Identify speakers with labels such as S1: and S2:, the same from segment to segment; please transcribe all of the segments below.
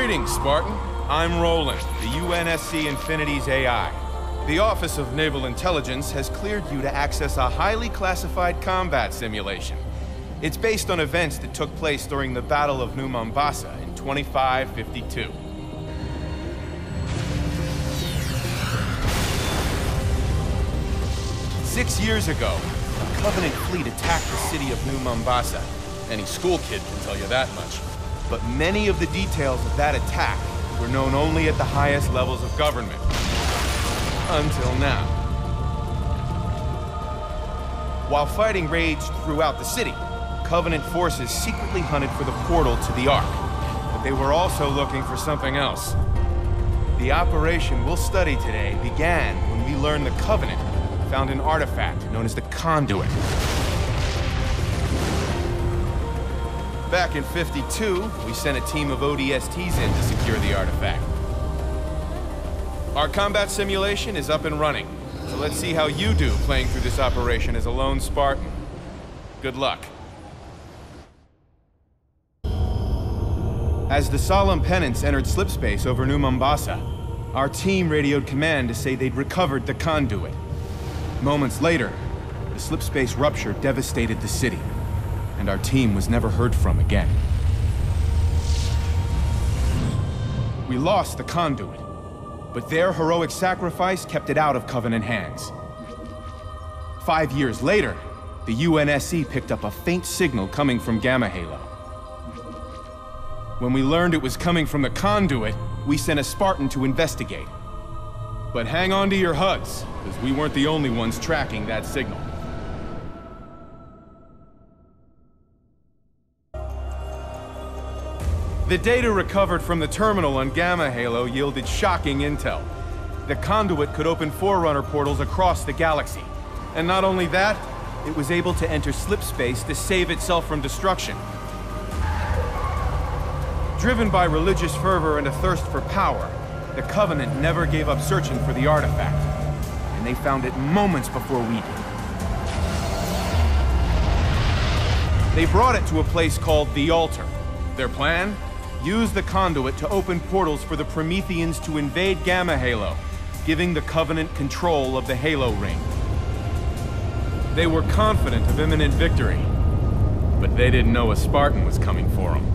S1: Greetings, Spartan. I'm Roland, the UNSC Infinity's AI. The Office of Naval Intelligence has cleared you to access a highly classified combat simulation. It's based on events that took place during the Battle of New Mombasa in 2552. Six years ago, a Covenant fleet attacked the city of New Mombasa. Any school kid can tell you that much. But many of the details of that attack were known only at the highest levels of government. Until now. While fighting raged throughout the city, Covenant forces secretly hunted for the portal to the Ark. But they were also looking for something else. The operation we'll study today began when we learned the Covenant found an artifact known as the Conduit. Back in '52, we sent a team of ODSTs in to secure the artifact. Our combat simulation is up and running, so let's see how you do playing through this operation as a lone Spartan. Good luck. As the solemn penance entered slipspace over New Mombasa, our team radioed command to say they'd recovered the Conduit. Moments later, the slipspace rupture devastated the city, and our team was never heard from again. We lost the Conduit, but their heroic sacrifice kept it out of Covenant hands. 5 years later, the UNSC picked up a faint signal coming from Gamma Halo. When we learned it was coming from the Conduit, we sent a Spartan to investigate. But hang on to your HUDs, because we weren't the only ones tracking that signal. The data recovered from the terminal on Gamma Halo yielded shocking intel. The Conduit could open Forerunner portals across the galaxy. And not only that, it was able to enter slipspace to save itself from destruction. Driven by religious fervor and a thirst for power, the Covenant never gave up searching for the artifact. And they found it moments before we did. They brought it to a place called the Altar. Their plan? Use the Conduit to open portals for the Prometheans to invade Gamma Halo, giving the Covenant control of the Halo Ring. They were confident of imminent victory, but they didn't know a Spartan was coming for them.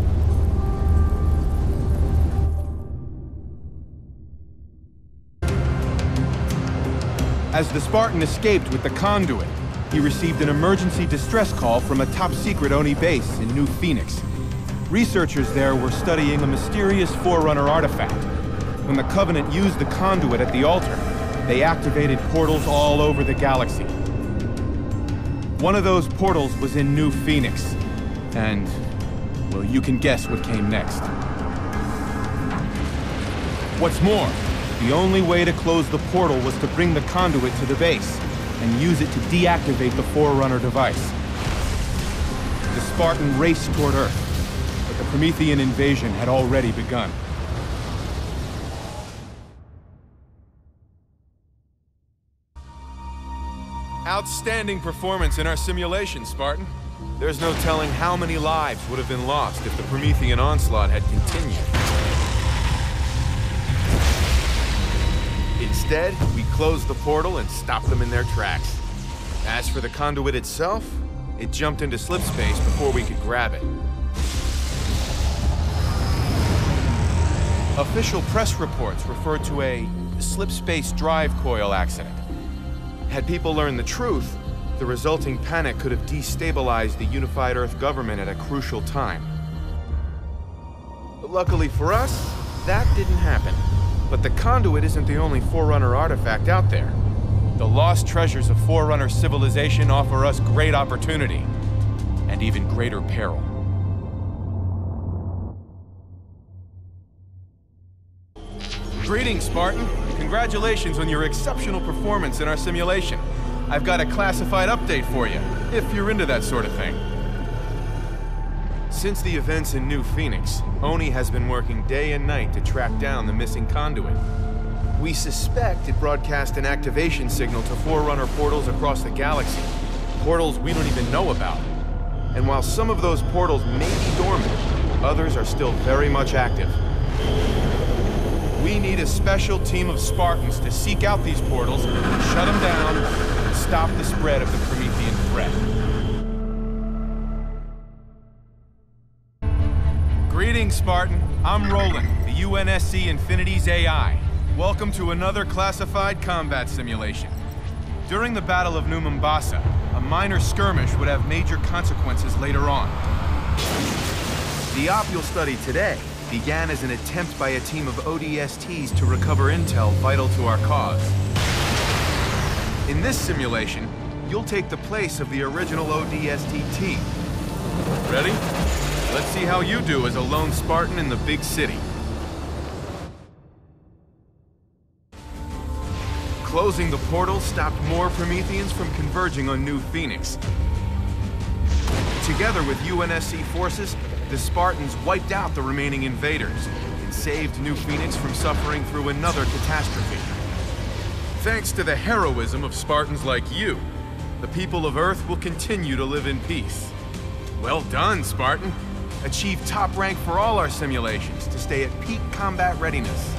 S1: As the Spartan escaped with the Conduit, he received an emergency distress call from a top-secret ONI base in New Phoenix. Researchers there were studying a mysterious Forerunner artifact. When the Covenant used the Conduit at the Altar, they activated portals all over the galaxy. One of those portals was in New Phoenix. And, well, you can guess what came next. What's more, the only way to close the portal was to bring the Conduit to the base and use it to deactivate the Forerunner device. The Spartan raced toward Earth. The Promethean invasion had already begun. Outstanding performance in our simulation, Spartan. There's no telling how many lives would have been lost if the Promethean onslaught had continued. Instead, we closed the portal and stopped them in their tracks. As for the Conduit itself, it jumped into slipspace before we could grab it. Official press reports referred to a slipspace drive coil accident. Had people learned the truth, the resulting panic could have destabilized the unified Earth government at a crucial time. But luckily for us, that didn't happen. But the Conduit isn't the only Forerunner artifact out there. The lost treasures of Forerunner civilization offer us great opportunity, and even greater peril. Greetings, Spartan. Congratulations on your exceptional performance in our simulation. I've got a classified update for you, if you're into that sort of thing. Since the events in New Phoenix, ONI has been working day and night to track down the missing Conduit. We suspect it broadcast an activation signal to Forerunner portals across the galaxy. Portals we don't even know about. And while some of those portals may be dormant, others are still very much active. We need a special team of Spartans to seek out these portals, shut them down, and stop the spread of the Promethean threat. Greetings, Spartan. I'm Roland, the UNSC Infinity's AI. Welcome to another classified combat simulation. During the Battle of New Mombasa, a minor skirmish would have major consequences later on. The op you'll study today began as an attempt by a team of ODSTs to recover intel vital to our cause. In this simulation, you'll take the place of the original ODST team. Ready? Let's see how you do as a lone Spartan in the big city. Closing the portal stopped more Prometheans from converging on New Phoenix. Together with UNSC forces, the Spartans wiped out the remaining invaders and saved New Phoenix from suffering through another catastrophe. Thanks to the heroism of Spartans like you, the people of Earth will continue to live in peace. Well done, Spartan. Achieve top rank for all our simulations to stay at peak combat readiness.